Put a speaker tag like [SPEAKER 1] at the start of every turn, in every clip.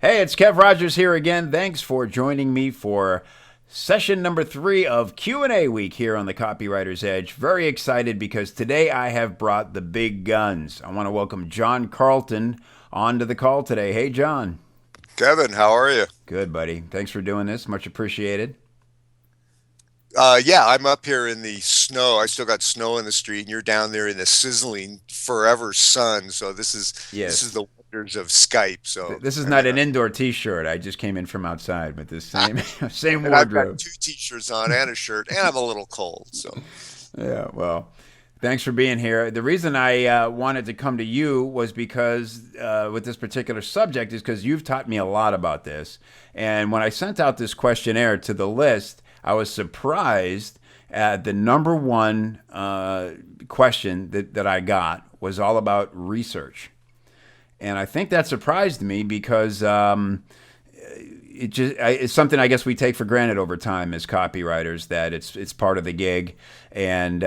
[SPEAKER 1] Hey, it's Kev Rogers here again. Thanks for joining me for session number 3 of Q&A week here on the Copywriter's Edge. Very excited because today I have brought the big guns. I want to welcome John Carlton onto the call today. Hey, John.
[SPEAKER 2] Kevin, how are you?
[SPEAKER 1] Good, buddy. Thanks for doing this. Much appreciated.
[SPEAKER 2] Yeah, I'm up here in the snow. I still got snow in the street, and you're down there in the sizzling forever sun. So this is
[SPEAKER 1] Yes.
[SPEAKER 2] the wonders of Skype. So
[SPEAKER 1] This is
[SPEAKER 2] I
[SPEAKER 1] not
[SPEAKER 2] mean,
[SPEAKER 1] an indoor t-shirt. I just came in from outside, but the same same
[SPEAKER 2] and I've got
[SPEAKER 1] wardrobe.
[SPEAKER 2] two t-shirts on and a shirt, and I'm a little cold. So
[SPEAKER 1] Yeah, well, thanks for being here. The reason I wanted to come to you was because with this particular subject is because you've taught me a lot about this. And when I sent out this questionnaire to the list, I was surprised at the number one question that I got was all about research. And I think that surprised me because it's something I guess we take for granted over time as copywriters that it's part of the gig. And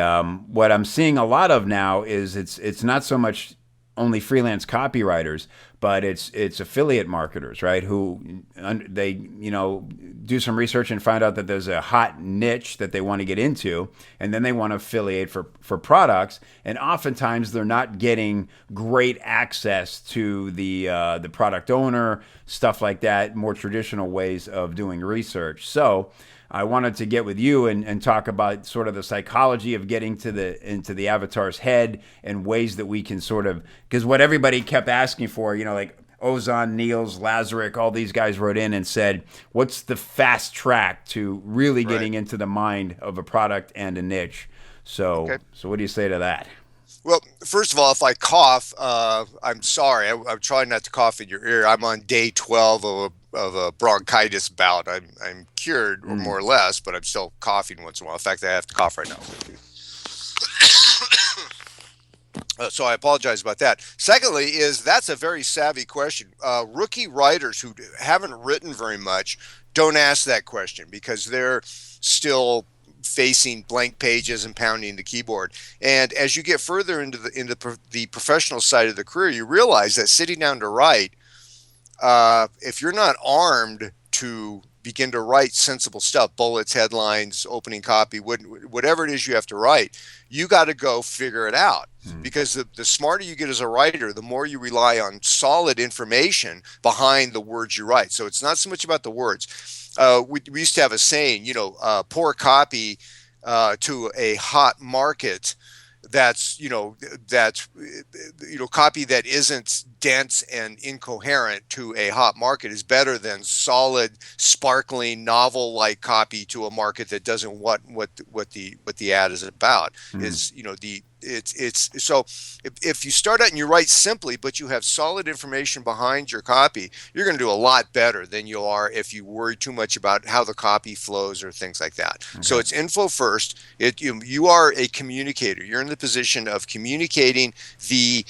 [SPEAKER 1] what I'm seeing a lot of now is it's not so much only freelance copywriters, but it's affiliate marketers, right? Who they do some research and find out that there's a hot niche that they want to get into, and then they want to affiliate for products. And oftentimes they're not getting great access to the product owner, stuff like that, more traditional ways of doing research. So I wanted to get with you and talk about sort of the psychology of getting into the avatar's head and ways that we can sort of, because what everybody kept asking for, like Ozan, Niels, Lazarick, all these guys wrote in and said, what's the fast track to really
[SPEAKER 2] right.
[SPEAKER 1] getting into the mind of a product and a niche? So,
[SPEAKER 2] Okay.
[SPEAKER 1] so what do you say to that?
[SPEAKER 2] Well, first of all, if I cough, I'm sorry. I'm trying not to cough in your ear. I'm on day 12 of a bronchitis bout. I'm cured, or more
[SPEAKER 1] Mm,
[SPEAKER 2] or less, but I'm still coughing once in a while. In fact, I have to cough right now. So I apologize about that. Secondly, is that's a very savvy question. Rookie writers who haven't written very much don't ask that question because they're still facing blank pages and pounding the keyboard. And as you get further into the professional side of the career, you realize that sitting down to write, if you're not armed to begin to write sensible stuff, bullets, headlines, opening copy, whatever it is you have to write, you got to go figure it out.
[SPEAKER 1] mm,
[SPEAKER 2] Because the smarter you get as a writer, the more you rely on solid information behind the words you write. So it's not so much about the words. We used to have a saying, poor copy to a hot market. That's copy that isn't dense and incoherent to a hot market is better than solid, sparkling, novel-like copy to a market that doesn't what the ad is about.
[SPEAKER 1] mm.
[SPEAKER 2] Is the it's so if you start out and you write simply, but you have solid information behind your copy, you're going to do a lot better than you are if you worry too much about how the copy flows or things like that. So
[SPEAKER 1] Okay.
[SPEAKER 2] it's info first. You are a communicator. You're in the position of communicating the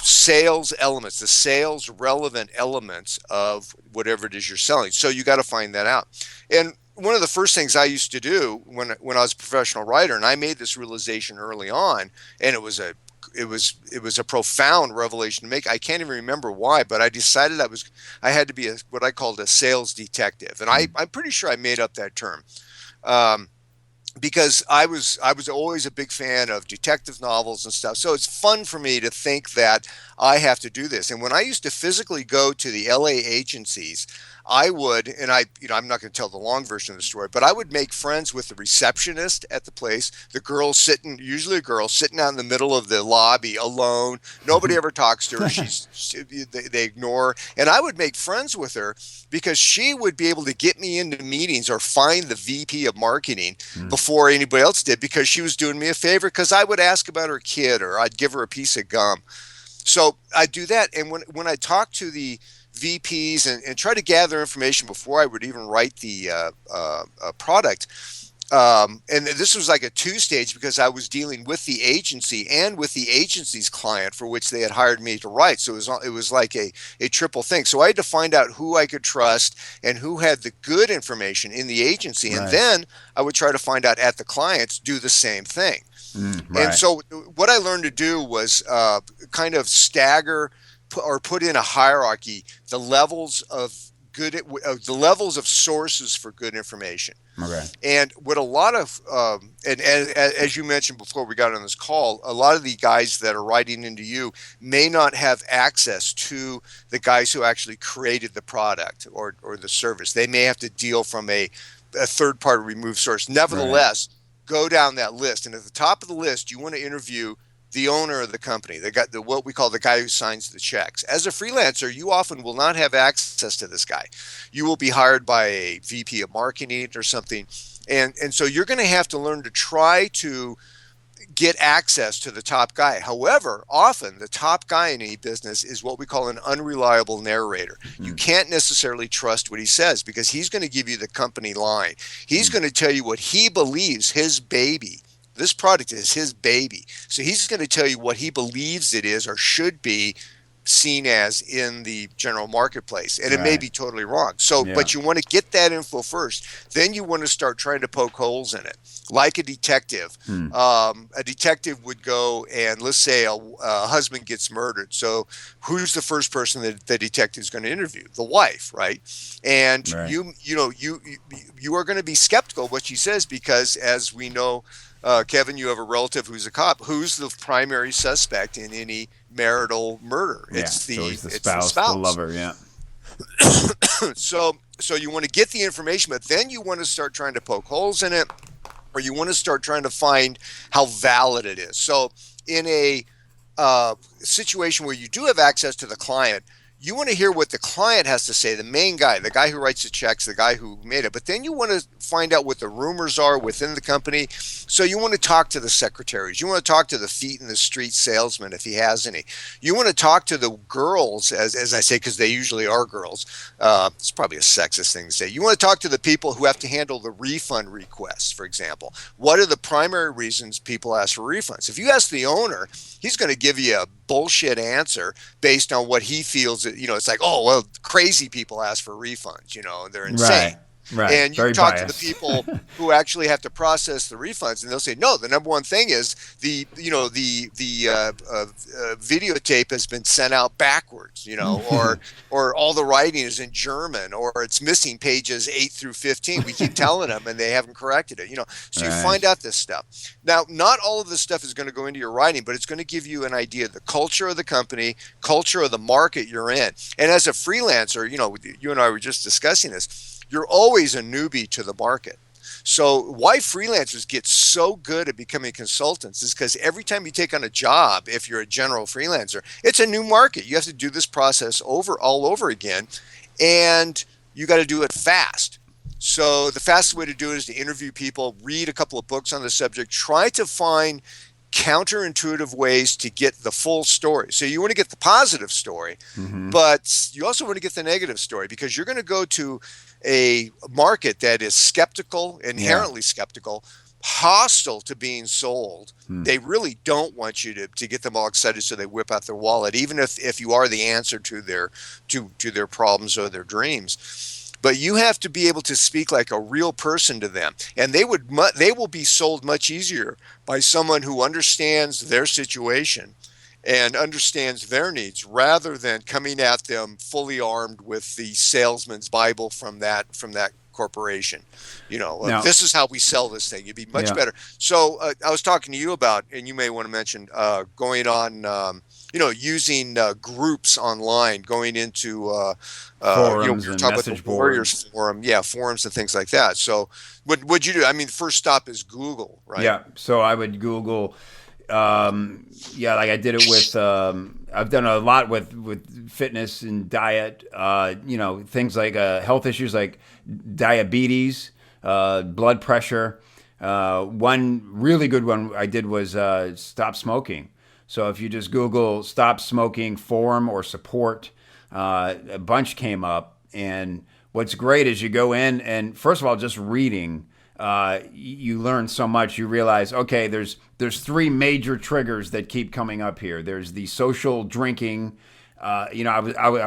[SPEAKER 2] sales elements, the sales relevant elements of whatever it is you're selling. So you got to find that out. And one of the first things I used to do when I was a professional writer, and I made this realization early on, and it was a profound revelation to make. I can't even remember why, but I decided I had to be what I called a sales detective, and
[SPEAKER 1] Mm,
[SPEAKER 2] I'm pretty sure I made up that term. Um, because I was always a big fan of detective novels and stuff. So it's fun for me to think that I have to do this. And when I used to physically go to the LA agencies, I would, and I'm not going to tell the long version of the story, but I would make friends with the receptionist at the place, the girl sitting, usually a girl sitting out in the middle of the lobby alone. Nobody ever talks to her. They ignore her. And I would make friends with her because she would be able to get me into meetings or find the VP of marketing
[SPEAKER 1] mm.
[SPEAKER 2] before anybody else did because she was doing me a favor because I would ask about her kid or I'd give her a piece of gum. So I do that. And when I talk to the VPs and try to gather information before I would even write the product, and this was like a two stage because I was dealing with the agency and with the agency's client for which they had hired me to write. So it was like a triple thing. So I had to find out who I could trust and who had the good information in the agency. And
[SPEAKER 1] Right.
[SPEAKER 2] then I would try to find out at the clients do the same thing.
[SPEAKER 1] Mm,
[SPEAKER 2] And
[SPEAKER 1] right.
[SPEAKER 2] so what I learned to do was kind of stagger put in a hierarchy the levels of the levels of sources for good information.
[SPEAKER 1] Okay.
[SPEAKER 2] And what a lot of, and as you mentioned before we got on this call, a lot of the guys that are writing into you may not have access to the guys who actually created the product or the service. They may have to deal from a third-party removed source. Nevertheless, go down that list, and at the top of the list, you want to interview the owner of the company, what we call the guy who signs the checks. As a freelancer, you often will not have access to this guy. You will be hired by a VP of marketing or something. And so you're going to have to learn to try to get access to the top guy. However, often the top guy in any business is what we call an unreliable narrator. You can't necessarily trust what he says because he's going to give you the company line. He's going to tell you what he believes his baby. This product is his baby. So he's going to tell you what he believes it is or should be seen as in the general marketplace. And it may be totally wrong. So, but you want to get that info first. Then you want to start trying to poke holes in it. Like a detective. A detective would go and let's say a husband gets murdered. So who's the first person that the detective is going to interview? The wife, right? And you are going to be skeptical of what she says because as we know, Kevin, you have a relative who's a cop. Who's the primary suspect in any marital murder? It's the spouse, the
[SPEAKER 1] lover. Yeah.
[SPEAKER 2] So you want to get the information, but then you want to start trying to poke holes in it, or you want to start trying to find how valid it is. So in a situation where you do have access to the client, you want to hear what the client has to say, the main guy, the guy who writes the checks, the guy who made it. But then you want to find out what the rumors are within the company. So you want to talk to the secretaries. You want to talk to the feet in the street salesman if he has any. You want to talk to the girls, as I say, because they usually are girls. It's probably a sexist thing to say. You want to talk to the people who have to handle the refund requests, for example. What are the primary reasons people ask for refunds? If you ask the owner, he's going to give you a bullshit answer based on what he feels. It's like, oh, well, crazy people ask for refunds, they're insane.
[SPEAKER 1] Right.
[SPEAKER 2] And you
[SPEAKER 1] Very
[SPEAKER 2] talk
[SPEAKER 1] biased.
[SPEAKER 2] to the people who actually have to process the refunds, and they'll say, no, the number one thing is the videotape has been sent out backwards, or all the writing is in German, or it's missing pages 8 through 15. We keep telling them, and they haven't corrected it. So you find out this stuff. Now, not all of this stuff is going to go into your writing, but it's going to give you an idea of the culture of the company, culture of the market you're in. And as a freelancer, you and I were just discussing this. You're always a newbie to the market. So why freelancers get so good at becoming consultants is because every time you take on a job, if you're a general freelancer, it's a new market. You have to do this process all over again, and you got to do it fast. So the fastest way to do it is to interview people, read a couple of books on the subject, try to find counterintuitive ways to get the full story. So you want to get the positive story, but you also want to get the negative story because you're going to go to a market that is skeptical, inherently skeptical, hostile to being sold. They really don't want you to get them all excited so they whip out their wallet, even if you are the answer to their problems or their dreams. But you have to be able to speak like a real person to them, and they will be sold much easier by someone who understands their situation and understands their needs, rather than coming at them fully armed with the salesman's Bible from that corporation. Now, this is how we sell this thing. You'd be much better. So I was talking to you about, and you may want to mention going on. Using groups online, going into
[SPEAKER 1] forums
[SPEAKER 2] we
[SPEAKER 1] and
[SPEAKER 2] talk about
[SPEAKER 1] message
[SPEAKER 2] the Warriors
[SPEAKER 1] boards.
[SPEAKER 2] Forum, forums and things like that. So, what'd you do? I mean, the first stop is Google, right?
[SPEAKER 1] Yeah. So I would Google. Like I did it with. I've done a lot with fitness and diet. Things like health issues like diabetes, blood pressure. One really good one I did was stop smoking. So if you just Google stop smoking forum or support, a bunch came up. And what's great is you go in and first of all, just reading, you learn so much. You realize, okay, there's 3 major triggers that keep coming up here. There's the social drinking. I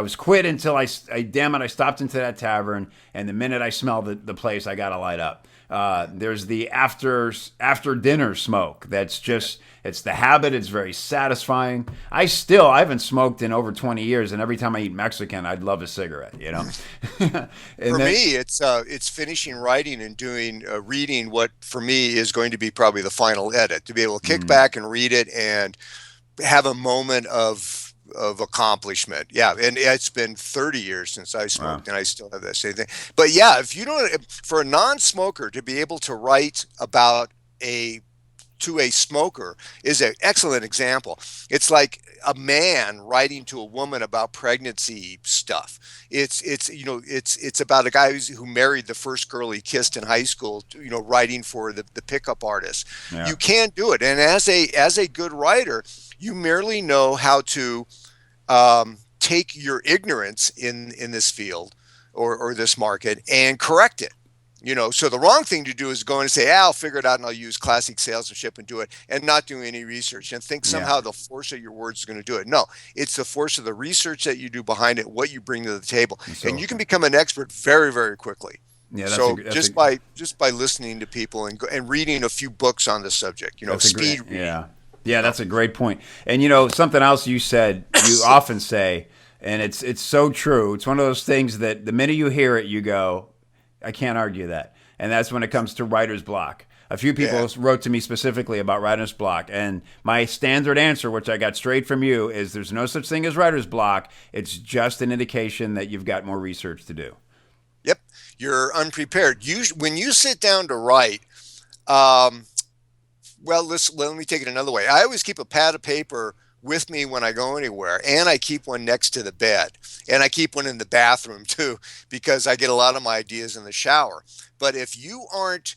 [SPEAKER 1] was quit until I stopped into that tavern, and the minute I smelled the place, I got to light up. There's the after dinner smoke. That's just it's the habit. It's very satisfying. I haven't smoked in over 20 years, and every time I eat Mexican, I'd love a cigarette. And
[SPEAKER 2] For
[SPEAKER 1] then
[SPEAKER 2] me, it's finishing writing and doing reading what for me is going to be probably the final edit, to be able to kick back and read it and have a moment of accomplishment. Yeah, and it's been 30 years since I smoked,
[SPEAKER 1] wow.
[SPEAKER 2] and I still have that same thing. But yeah, if you don't, for a non-smoker to be able to write about a to a smoker is an excellent example. It's like a man writing to a woman about pregnancy stuff. It's about a guy who married the first girl he kissed in high school, writing for the pickup artist.
[SPEAKER 1] Yeah.
[SPEAKER 2] You can't do it. And as a good writer, you merely know how to take your ignorance in this field or this market and correct it. So the wrong thing to do is go in and say, I'll figure it out and I'll use classic salesmanship and do it, and not do any research and think
[SPEAKER 1] Yeah.
[SPEAKER 2] somehow the force of your words is going to do it. No, it's the force of the research that you do behind it, what you bring to the table. And
[SPEAKER 1] So
[SPEAKER 2] you can become an expert very, very quickly.
[SPEAKER 1] yeah,
[SPEAKER 2] So just by listening to people and reading a few books on the subject,
[SPEAKER 1] that's a great
[SPEAKER 2] speed reading.
[SPEAKER 1] yeah, that's a great point. And something else you said, you often say, and it's so true. It's one of those things that the minute you hear it, you go, I can't argue that. And that's when it comes to writer's block. A few people wrote to me specifically about writer's block, and my standard answer, which I got straight from you, is there's no such thing as writer's block. It's just an indication that you've got more research to do.
[SPEAKER 2] Yep, you're unprepared. When you sit down to write, well, let me take it another way. I always keep a pad of paper with me when I go anywhere, and I keep one next to the bed, and I keep one in the bathroom too, because I get a lot of my ideas in the shower. But if you aren't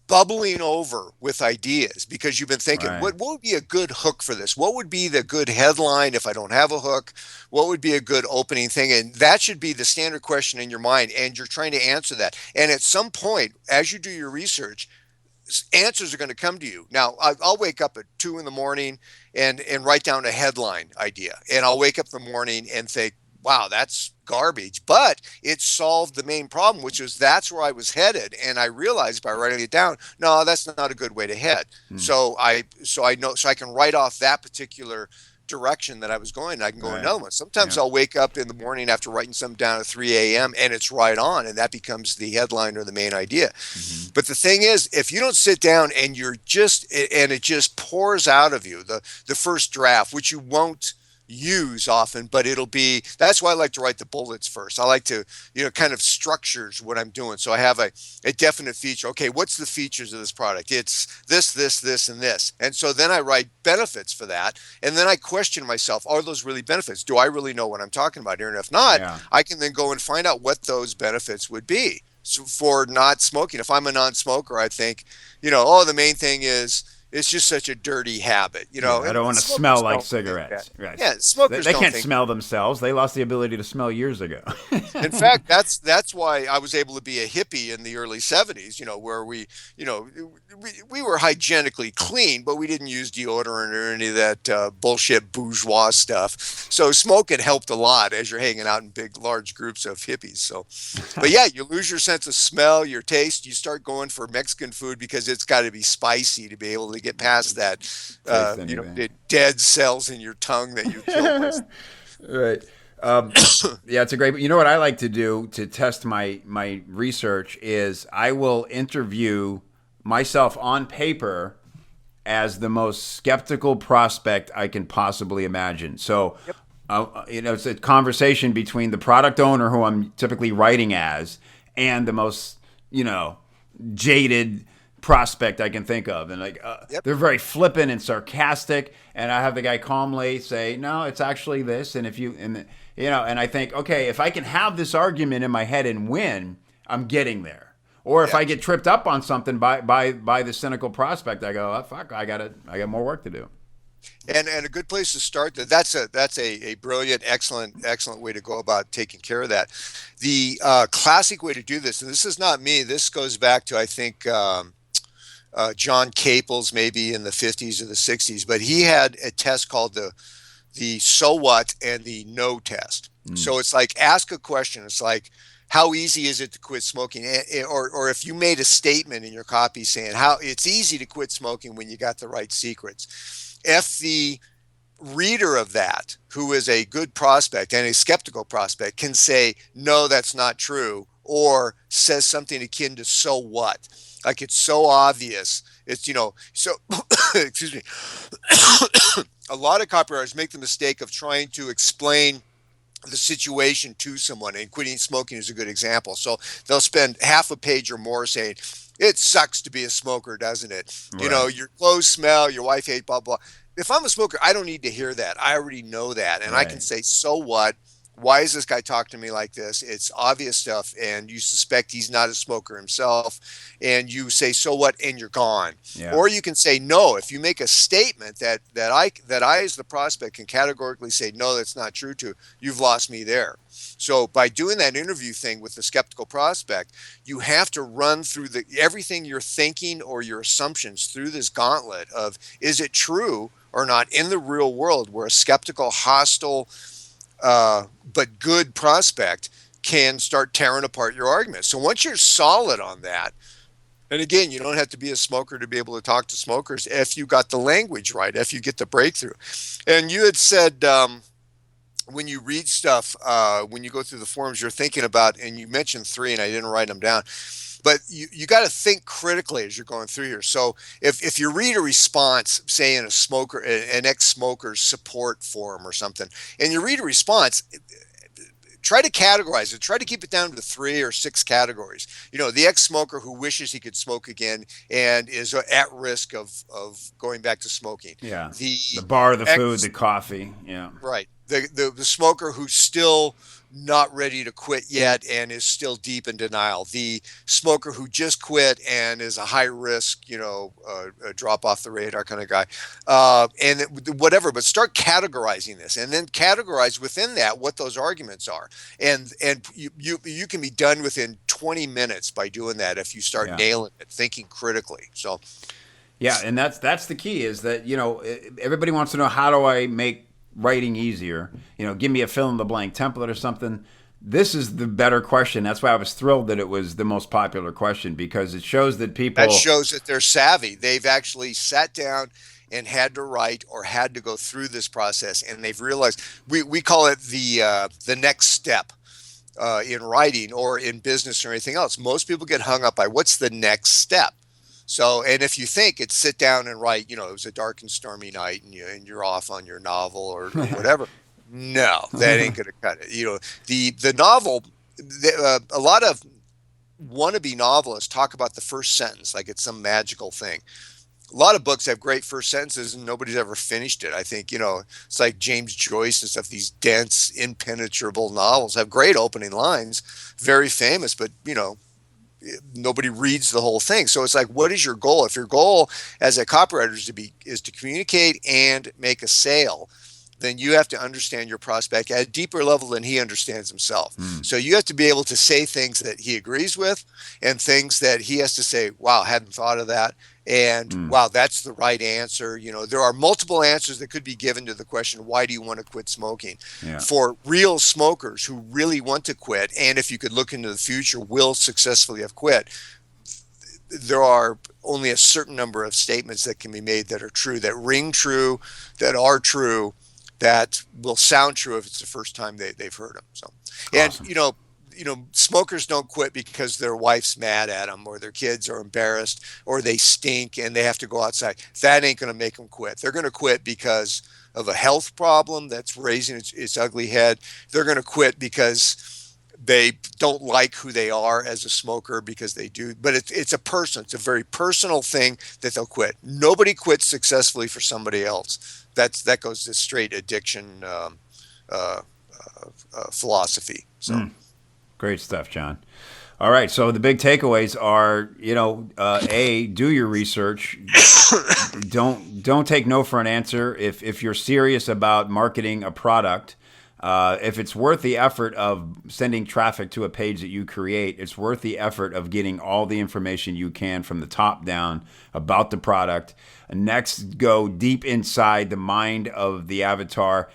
[SPEAKER 2] bubbling over with ideas because you've been thinking,
[SPEAKER 1] Right.
[SPEAKER 2] what would be a good hook for this? What would be the good headline if I don't have a hook? What would be a good opening thing? And that should be the standard question in your mind, and you're trying to answer that. And at some point, as you do your research, answers are going to come to you. Now, I'll wake up at 2 in the morning and write down a headline idea. And I'll wake up in the morning and think, wow, that's garbage. But it solved the main problem, which was that's where I was headed. And I realized by writing it down, no, that's not a good way to head. So I know, so I can write off that particular direction that I was going, and I can go
[SPEAKER 1] Right.
[SPEAKER 2] another one. Sometimes
[SPEAKER 1] Yeah.
[SPEAKER 2] I'll wake up in the morning after writing something down at 3 a.m. and it's right on, and that becomes the headline or the main idea. But the thing is, if you don't sit down and it just pours out of you, the first draft, which you won't use often, but that's why I like to write the bullets first. I like to, kind of structures what I'm doing. So I have a definite feature. Okay, what's the features of this product? It's this, and this. And so then I write benefits for that. And then I question myself, are those really benefits? Do I really know what I'm talking about here? And if not,
[SPEAKER 1] Yeah.
[SPEAKER 2] I can then go and find out what those benefits would be. So for not smoking, if I'm a non-smoker, I think, the main thing is it's just such a dirty habit,
[SPEAKER 1] Yeah, I
[SPEAKER 2] and
[SPEAKER 1] don't want to
[SPEAKER 2] smokers
[SPEAKER 1] smell like
[SPEAKER 2] don't think
[SPEAKER 1] cigarettes.
[SPEAKER 2] that.
[SPEAKER 1] Right.
[SPEAKER 2] Yeah,
[SPEAKER 1] They,
[SPEAKER 2] smokers
[SPEAKER 1] they
[SPEAKER 2] don't
[SPEAKER 1] can't
[SPEAKER 2] think.
[SPEAKER 1] smell themselves. They lost the ability to smell years ago.
[SPEAKER 2] In fact, that's why I was able to be a hippie in the early 70s, where we were hygienically clean, but we didn't use deodorant or any of that bullshit bourgeois stuff. So smoking helped a lot as you're hanging out in large groups of hippies. So, but yeah, you lose your sense of smell, your taste. You start going for Mexican food because it's got to be spicy to be able to get past that,
[SPEAKER 1] Taste anything.
[SPEAKER 2] the dead cells in your tongue that you killed.
[SPEAKER 1] Right. Yeah, it's a great. You know what I like to do to test my research is I will interview myself on paper as the most skeptical prospect I can possibly imagine. So, it's a conversation between the product owner who I'm typically writing as and the most, jaded prospect I can think of. And
[SPEAKER 2] Yep.
[SPEAKER 1] they're very flippant and sarcastic. And I have the guy calmly say, no, it's actually this. And and I think, okay, if I can have this argument in my head and win, I'm getting there. Or if
[SPEAKER 2] Yeah.
[SPEAKER 1] I get tripped up on something by the cynical prospect, I go, oh, fuck, I got more work to do.
[SPEAKER 2] And a good place to start that's a brilliant, excellent way to go about taking care of that. The classic way to do this, and this is not me, this goes back to I think John Caples maybe in the 50s or the 60s, but he had a test called the so what and the no test. So it's like ask a question. It's like, how easy is it to quit smoking? Or if you made a statement in your copy saying how it's easy to quit smoking when you got the right secrets. If the reader of that, who is a good prospect and a skeptical prospect, can say, no, that's not true, or says something akin to so what? Like it's so obvious. It's, so, excuse me. A lot of copywriters make the mistake of trying to explain the situation to someone, and quitting smoking is a good example. So they'll spend half a page or more saying, it sucks to be a smoker, doesn't it?
[SPEAKER 1] Right.
[SPEAKER 2] Your clothes smell, your wife hates, blah, blah. If I'm a smoker, I don't need to hear that. I already know that. And I can
[SPEAKER 1] Right.
[SPEAKER 2] say, so what? Why is this guy talking to me like this? It's obvious stuff. And you suspect he's not a smoker himself. And you say, so what? And you're gone.
[SPEAKER 1] Yeah.
[SPEAKER 2] Or you can say no. If you make a statement that I as the prospect can categorically say, no, that's not true to, you've lost me there. So by doing that interview thing with the skeptical prospect, you have to run through everything you're thinking or your assumptions through this gauntlet of, is it true or not in the real world, where a skeptical, hostile, but good prospect can start tearing apart your argument. So once you're solid on that, and again, you don't have to be a smoker to be able to talk to smokers if you got the language right, if you get the breakthrough. And you had said, when you read stuff, when you go through the forums, you're thinking about, and you mentioned 3, and I didn't write them down, but you got to think critically as you're going through here. So if you read a response, say in an ex-smoker's support forum or something, and you read a response, try to categorize it. Try to keep it down to 3 or 6 categories. The ex-smoker who wishes he could smoke again and is at risk of going back to smoking.
[SPEAKER 1] Yeah.
[SPEAKER 2] The
[SPEAKER 1] The bar, the food,
[SPEAKER 2] ex,
[SPEAKER 1] the coffee. Yeah.
[SPEAKER 2] right. The smoker who's still not ready to quit yet and is still deep in denial. The smoker who just quit and is a high risk, a drop off the radar kind of guy, and whatever. But start categorizing this, and then categorize within that what those arguments are, and you can be done within 20 minutes by doing that if you start
[SPEAKER 1] Yeah.
[SPEAKER 2] nailing it, thinking critically. So.
[SPEAKER 1] Yeah, and that's the key is that, everybody wants to know, how do I make writing easier? Give me a fill in the blank template or something. This is the better question. That's why I was thrilled that it was the most popular question, because it shows that
[SPEAKER 2] That
[SPEAKER 1] people.
[SPEAKER 2] shows that they're savvy. They've actually sat down and had to write or had to go through this process, and they've realized we call it the next step in writing or in business or anything else. Most people get hung up by what's the next step. So, and if you think it's sit down and write, it was a dark and stormy night, and you're off on your novel or whatever. No, that ain't going to cut it. The novel. A lot of wannabe novelists talk about the first sentence like it's some magical thing. A lot of books have great first sentences and nobody's ever finished it. I think, it's like James Joyce and stuff. These dense, impenetrable novels have great opening lines, very famous, but, nobody reads the whole thing. So it's like, what is your goal? If your goal as a copywriter is to communicate and make a sale, then you have to understand your prospect at a deeper level than he understands himself. So you have to be able to say things that he agrees with and things that he has to say, wow, hadn't thought of that. And wow, that's the right answer. There are multiple answers that could be given to the question, why do you want to quit smoking?
[SPEAKER 1] Yeah.
[SPEAKER 2] For real smokers who really want to quit, and if you could look into the future, will successfully have quit, there are only a certain number of statements that can be made that are true, that ring true, that are true, that will sound true if it's the first time they've heard them. So,
[SPEAKER 1] Awesome.
[SPEAKER 2] and smokers don't quit because their wife's mad at them or their kids are embarrassed or they stink and they have to go outside. That ain't going to make them quit. They're going to quit because of a health problem that's raising its ugly head. They're going to quit because they don't like who they are as a smoker, because they do. But it's a very personal thing that they'll quit. Nobody quits successfully for somebody else. That goes to straight addiction philosophy. So.
[SPEAKER 1] Great stuff, John. All right, so the big takeaways are, do your research. Don't take no for an answer. If you're serious about marketing a product, if it's worth the effort of sending traffic to a page that you create, it's worth the effort of getting all the information you can from the top down about the product. Next, go deep inside the mind of the avatar.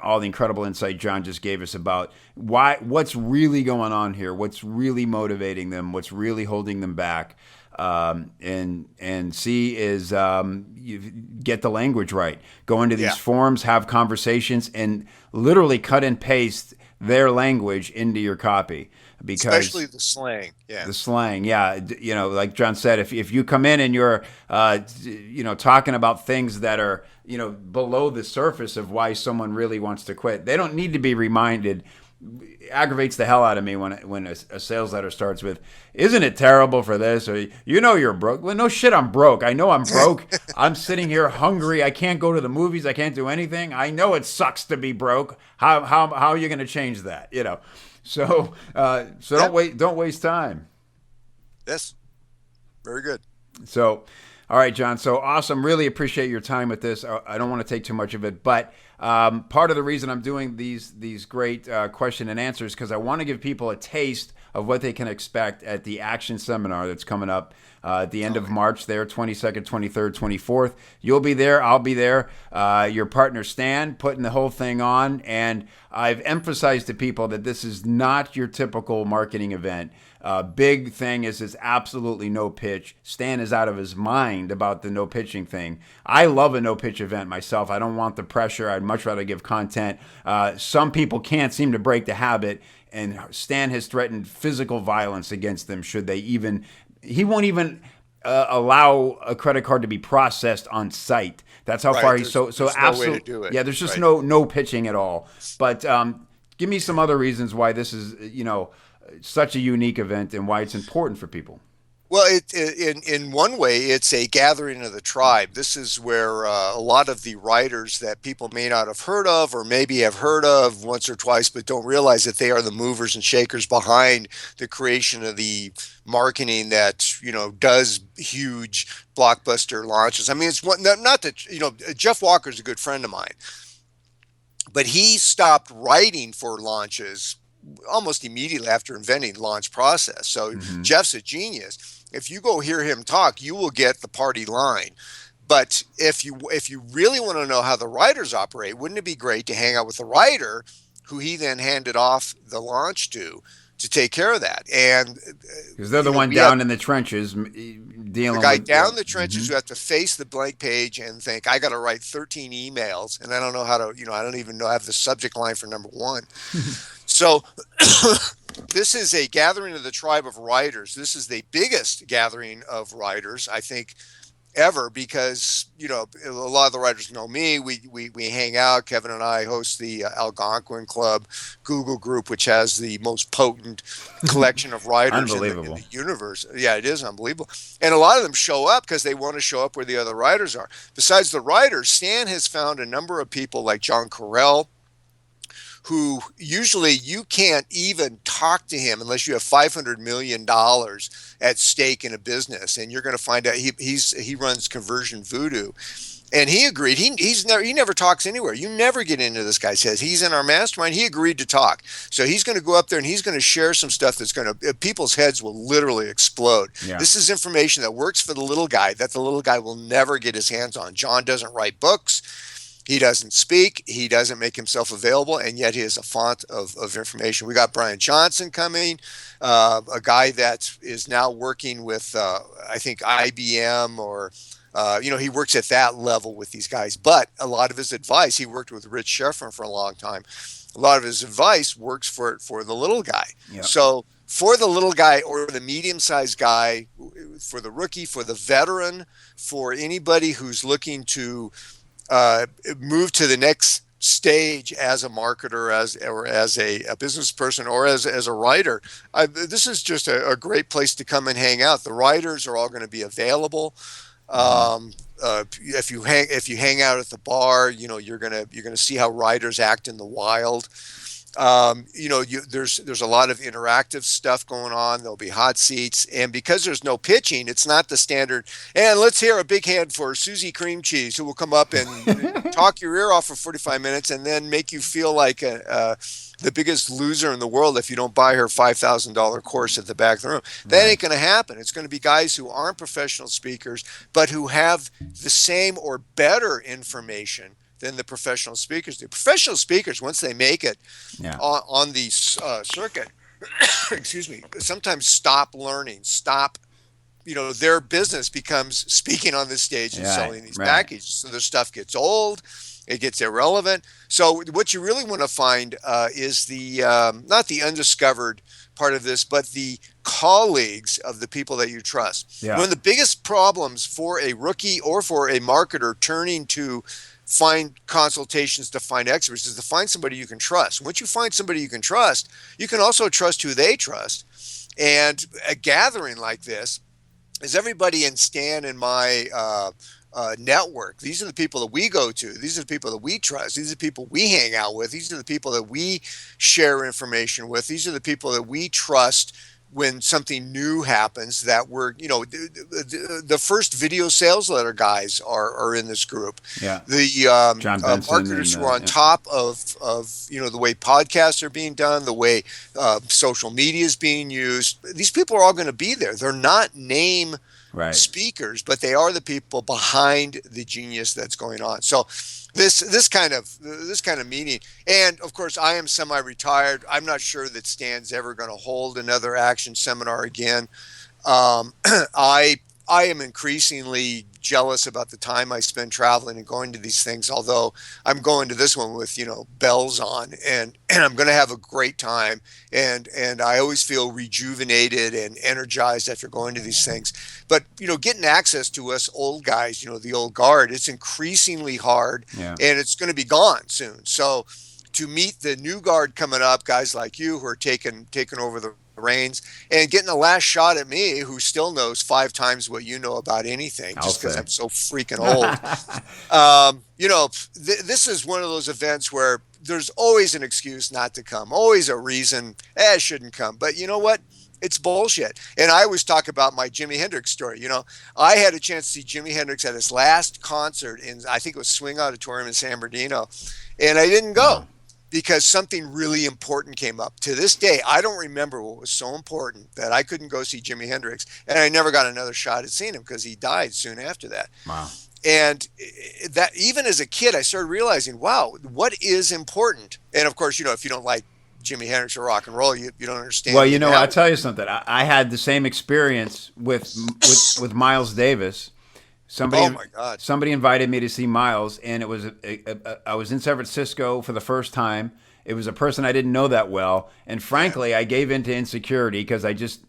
[SPEAKER 1] all the incredible insight John just gave us about what's really going on here, what's really motivating them, what's really holding them back. And C is you get the language right. Go into these forums, have conversations, and literally cut and paste their language into your copy. Because
[SPEAKER 2] especially the slang,
[SPEAKER 1] the slang, like John said, if you come in and you're talking about things that are below the surface of why someone really wants to quit, they don't need to be reminded. It aggravates the hell out of me when a sales letter starts with, "Isn't it terrible for this?" or "You're broke." Well, no shit, I'm broke. I know I'm broke. I'm sitting here hungry. I can't go to the movies. I can't do anything. I know it sucks to be broke. How are you going to change that? So don't waste time.
[SPEAKER 2] Yes, very good.
[SPEAKER 1] So, all right, John. So awesome. Really appreciate your time with this. I don't want to take too much of it, but part of the reason I'm doing these great question and answers because I want to give people a taste of what they can expect at the Action Seminar that's coming up at the end of March there, 22nd, 23rd, 24th. You'll be there. I'll be there. Your partner, Stan, putting the whole thing on. And I've emphasized to people that this is not your typical marketing event. Big thing is absolutely no pitch. Stan is out of his mind about the no pitching thing. I love a no pitch event myself. I don't want the pressure. I'd much rather give content. Some people can't seem to break the habit, and Stan has threatened physical violence against them should they even. He won't even allow a credit card to be processed on site. That's how far he's so absolutely.
[SPEAKER 2] No way to do it.
[SPEAKER 1] Yeah, there's just no pitching at all. But give me some other reasons why this is such a unique event and why it's important for people.
[SPEAKER 2] Well, in one way, it's a gathering of the tribe. This is where a lot of the writers that people may not have heard of or maybe have heard of once or twice but don't realize that they are the movers and shakers behind the creation of the marketing that, does huge blockbuster launches. I mean, it's not that, Jeff Walker's a good friend of mine, but he stopped writing for launches almost immediately after inventing the launch process. So Jeff's a genius. If you go hear him talk, you will get the party line. But if you really want to know how the writers operate, wouldn't it be great to hang out with the writer who he then handed off the launch to take care of that? And
[SPEAKER 1] because they're the one down in the trenches dealing
[SPEAKER 2] the guy
[SPEAKER 1] with
[SPEAKER 2] down the trenches who have to face the blank page and think, I got to write 13 emails and I don't know how to, I don't even know I have the subject line for number one. So this is a gathering of the tribe of writers. This is the biggest gathering of writers, I think, ever, because a lot of the writers know me. We hang out. Kevin and I host the Algonquin Club Google group, which has the most potent collection of writers in the universe. Yeah, it is unbelievable. And a lot of them show up because they want to show up where the other writers are. Besides the writers, Stan has found a number of people like John Carell, who usually you can't even talk to him unless you have $500 million at stake in a business, and you're going to find out he runs Conversion Voodoo, and he agreed. He never talks anywhere. You never get into this guy. Says he's in our mastermind. He agreed to talk, so he's going to go up there and he's going to share some stuff that's going to people's heads will literally explode. Yeah. This is information that works for the little guy that the little guy will never get his hands on. John doesn't write books. He doesn't speak. He doesn't make himself available, and yet he is a font of information. We got Brian Johnson coming, a guy that is now working with, I think, IBM or, he works at that level with these guys. But a lot of his advice, he worked with Rich Sheffrin for a long time. A lot of his advice works for the little guy. Yeah. So for the little guy or the medium-sized guy, for the rookie, for the veteran, for anybody who's looking to move to the next stage as a marketer, as a business person, or as a writer, this is just a great place to come and hang out. The writers are all going to be available. If you hang out at the bar, you're gonna see how writers act in the wild. There's a lot of interactive stuff going on. There'll be hot seats, and because there's no pitching, it's not the standard. And let's hear a big hand for Susie Cream Cheese, who will come up and talk your ear off for 45 minutes, and then make you feel like the biggest loser in the world if you don't buy her $5,000 course at the back of the room. That ain't going to happen. It's going to be guys who aren't professional speakers, but who have the same or better information than the professional speakers do. Professional speakers, once they make it
[SPEAKER 1] Yeah.
[SPEAKER 2] on the circuit, excuse me, sometimes stop learning, stop, their business becomes speaking on the stage and
[SPEAKER 1] Right.
[SPEAKER 2] selling these
[SPEAKER 1] Right.
[SPEAKER 2] packages. So their stuff gets old, it gets irrelevant. So what you really want to find is the not the undiscovered part of this, but the colleagues of the people that you trust.
[SPEAKER 1] Yeah.
[SPEAKER 2] One of the biggest problems for a rookie or for a marketer turning to find consultations to find experts is to find somebody you can trust. Once you find somebody you can trust, you can also trust who they trust. And a gathering like this is everybody in Stan and my network. These are the people that we go to. These are the people that we trust. These are the people we hang out with. These are the people that we share information with. These are the people that we trust when something new happens, that we're, the first video sales letter guys are in this group.
[SPEAKER 1] Yeah.
[SPEAKER 2] The
[SPEAKER 1] John Benson
[SPEAKER 2] marketers
[SPEAKER 1] and,
[SPEAKER 2] who are on
[SPEAKER 1] yeah.
[SPEAKER 2] top of the way podcasts are being done, the way social media is being used. These people are all going to be there. They're not name
[SPEAKER 1] Right.
[SPEAKER 2] speakers, but they are the people behind the genius that's going on. So this kind of meeting, and of course I am semi-retired. I'm not sure that Stan's ever going to hold another action seminar again. I am increasingly jealous about the time I spend traveling and going to these things, although I'm going to this one with, bells on, and I'm going to have a great time. And I always feel rejuvenated and energized after going to these things. But, getting access to us old guys, the old guard, it's increasingly hard,
[SPEAKER 1] Yeah.
[SPEAKER 2] and it's going to be gone soon. So to meet the new guard coming up, guys like you who are taking over the reins and getting the last shot at me, who still knows 5 times what you know about anything, just because I'm so freaking old. This is one of those events where there's always an excuse not to come, always a reason I shouldn't come. But you know what? It's bullshit. And I always talk about my Jimi Hendrix story. I had a chance to see Jimi Hendrix at his last concert in, I think it was Swing Auditorium in San Bernardino, and I didn't go because something really important came up. To this day, I don't remember what was so important that I couldn't go see Jimi Hendrix, and I never got another shot at seeing him because he died soon after that.
[SPEAKER 1] Wow.
[SPEAKER 2] And that, even as a kid, I started realizing, wow, what is important? And of course, if you don't like Jimi Hendrix or rock and roll, you don't understand.
[SPEAKER 1] Well, I'll tell you something. I had the same experience with Miles Davis. Somebody,
[SPEAKER 2] oh my God!
[SPEAKER 1] Somebody invited me to see Miles, and it was I was in San Francisco for the first time. It was a person I didn't know that well, and frankly, I gave into insecurity because I just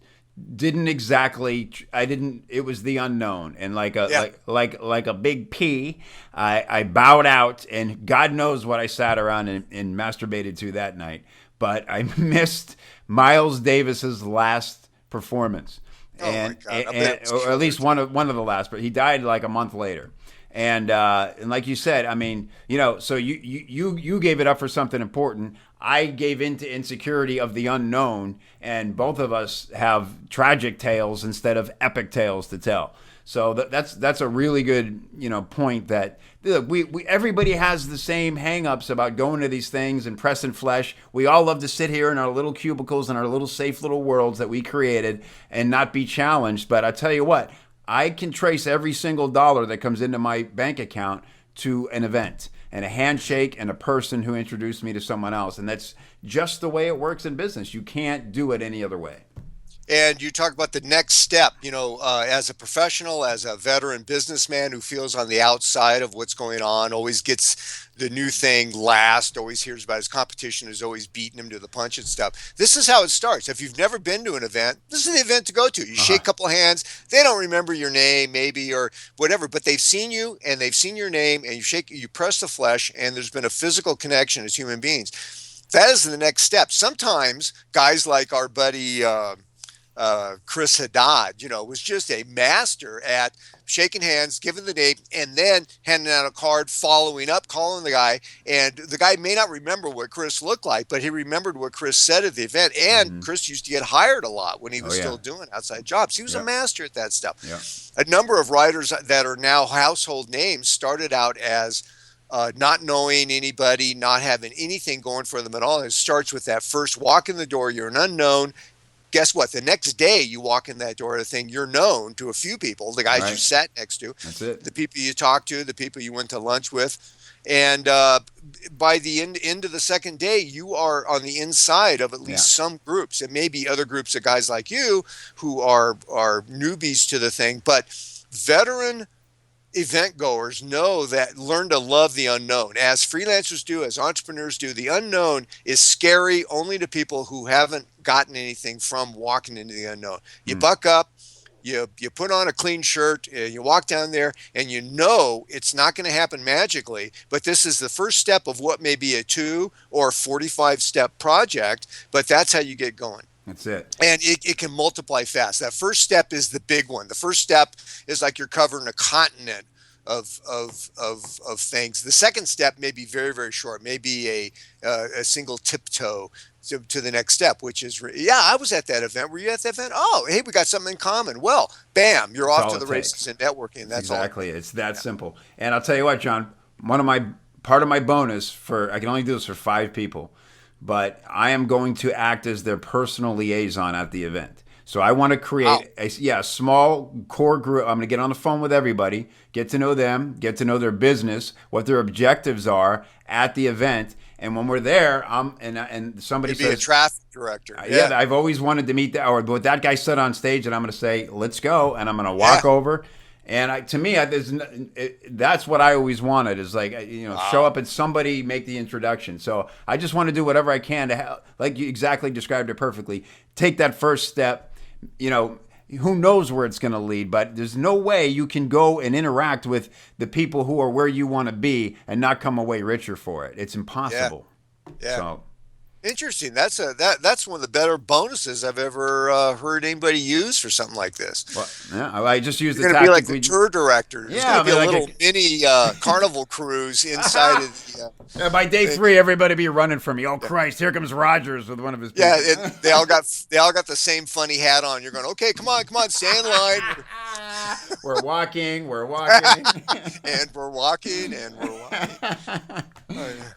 [SPEAKER 1] didn't exactly. I didn't. It was the unknown, and like a big P, I bowed out, and God knows what I sat around and masturbated to that night. But I missed Miles Davis's last performance. And,
[SPEAKER 2] oh my God.
[SPEAKER 1] or at least one of the last, but he died like a month later. And like you said, I mean, so you gave it up for something important. I gave into insecurity of the unknown, and both of us have tragic tales instead of epic tales to tell. So that's a really good point that we everybody has the same hangups about going to these things and pressing flesh. We all love to sit here in our little cubicles and our little safe little worlds that we created and not be challenged. But I tell you what, I can trace every single dollar that comes into my bank account to an event and a handshake and a person who introduced me to someone else. And that's just the way it works in business. You can't do it any other way.
[SPEAKER 2] And you talk about the next step, as a professional, as a veteran businessman who feels on the outside of what's going on, always gets the new thing last, always hears about his competition, is always beating him to the punch and stuff. This is how it starts. If you've never been to an event, this is the event to go to. You shake a couple of hands. They don't remember your name, maybe, or whatever, but they've seen you and they've seen your name, and you press the flesh, and there's been a physical connection as human beings. That is the next step. Sometimes guys like our buddy, Chris Haddad, was just a master at shaking hands, giving the name, and then handing out a card, following up, calling the guy. And the guy may not remember what Chris looked like, but he remembered what Chris said at the event. And Chris used to get hired a lot when he was still doing outside jobs. He was a master at that stuff. A number of writers that are now household names started out as not knowing anybody, not having anything going for them at all. It starts with that first walk in the door. You're an unknown. Guess what? The next day you walk in that door, the thing, you're known to a few people, the guys you sat next to,
[SPEAKER 1] That's it.
[SPEAKER 2] the people you talked to, the people you went to lunch with. And by the end of the second day, you are on the inside of at
[SPEAKER 1] Yeah.
[SPEAKER 2] least some groups. It may be other groups of guys like you who are newbies to the thing, but veteran event goers know that, learn to love the unknown. As freelancers do, as entrepreneurs do, the unknown is scary only to people who haven't gotten anything from walking into the unknown. You buck up, you put on a clean shirt, you walk down there, and you know it's not going to happen magically, but this is the first step of what may be a 2 or 45 step project, but that's how you get going.
[SPEAKER 1] That's it.
[SPEAKER 2] And it can multiply fast. That first step is the big one. The first step is like you're covering a continent of things. The second step may be very, very short, maybe a single tiptoe to the next step, which is, yeah, I was at that event. Were you at that event? Oh, hey, we got something in common. Well, bam, you're off to the races and networking. That's
[SPEAKER 1] exactly. It's that simple. And I'll tell you what, John, part of my bonus for, I can only do this for 5 people, but I am going to act as their personal liaison at the event. So I want to create a small core group. I'm going to get on the phone with everybody, get to know them, get to know their business, what their objectives are at the event. And when we're there, and somebody
[SPEAKER 2] says,
[SPEAKER 1] be
[SPEAKER 2] a traffic director.
[SPEAKER 1] Yeah, I've always wanted to meet what that guy said on stage, and I'm going to say, let's go, and I'm going to walk over. And to me, that's what I always wanted, is like, show up and somebody make the introduction. So I just want to do whatever I can to help, like you exactly described it perfectly, take that first step. Who knows where it's going to lead, but there's no way you can go and interact with the people who are where you want to be and not come away richer for it. It's impossible.
[SPEAKER 2] Yeah.
[SPEAKER 1] So.
[SPEAKER 2] Interesting. That's one of the better bonuses I've ever heard anybody use for something like this.
[SPEAKER 1] Well, yeah, I just used
[SPEAKER 2] the tactic. You're going to be like the tour director. It's going to be a little mini carnival cruise inside of the...
[SPEAKER 1] by day 3, everybody be running for me. Oh, Christ, here comes Rogers with one of his people.
[SPEAKER 2] Yeah, they all got the same funny hat on. You're going, okay, come on, stay in line.
[SPEAKER 1] We're walking.
[SPEAKER 2] And we're walking.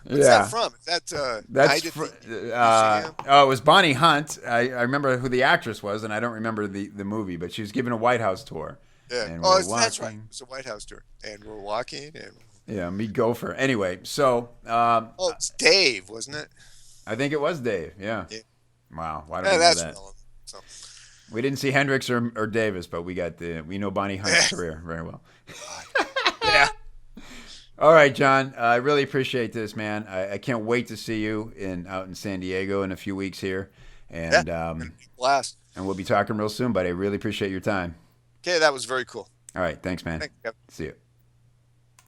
[SPEAKER 2] What's that from? Is that
[SPEAKER 1] it was Bonnie Hunt. I remember who the actress was, and I don't remember the movie, but she was giving a White House tour.
[SPEAKER 2] Yeah. That's right. It's a White House tour, and we're walking.
[SPEAKER 1] Me gopher. Anyway, so.
[SPEAKER 2] It's Dave, wasn't it?
[SPEAKER 1] I think it was Dave. Yeah. Wow. Why don't we know that?
[SPEAKER 2] Relevant, so.
[SPEAKER 1] We didn't see Hendrix or Davis, but we know Bonnie Hunt's career very well.
[SPEAKER 2] Yeah.
[SPEAKER 1] All right, John. I really appreciate this, man. I can't wait to see you out in San Diego in a few weeks here, and
[SPEAKER 2] blast.
[SPEAKER 1] And we'll be talking real soon. But I really appreciate your time.
[SPEAKER 2] Okay, that was very cool.
[SPEAKER 1] All right, thanks, man.
[SPEAKER 2] Thanks, Kevin.
[SPEAKER 1] See you.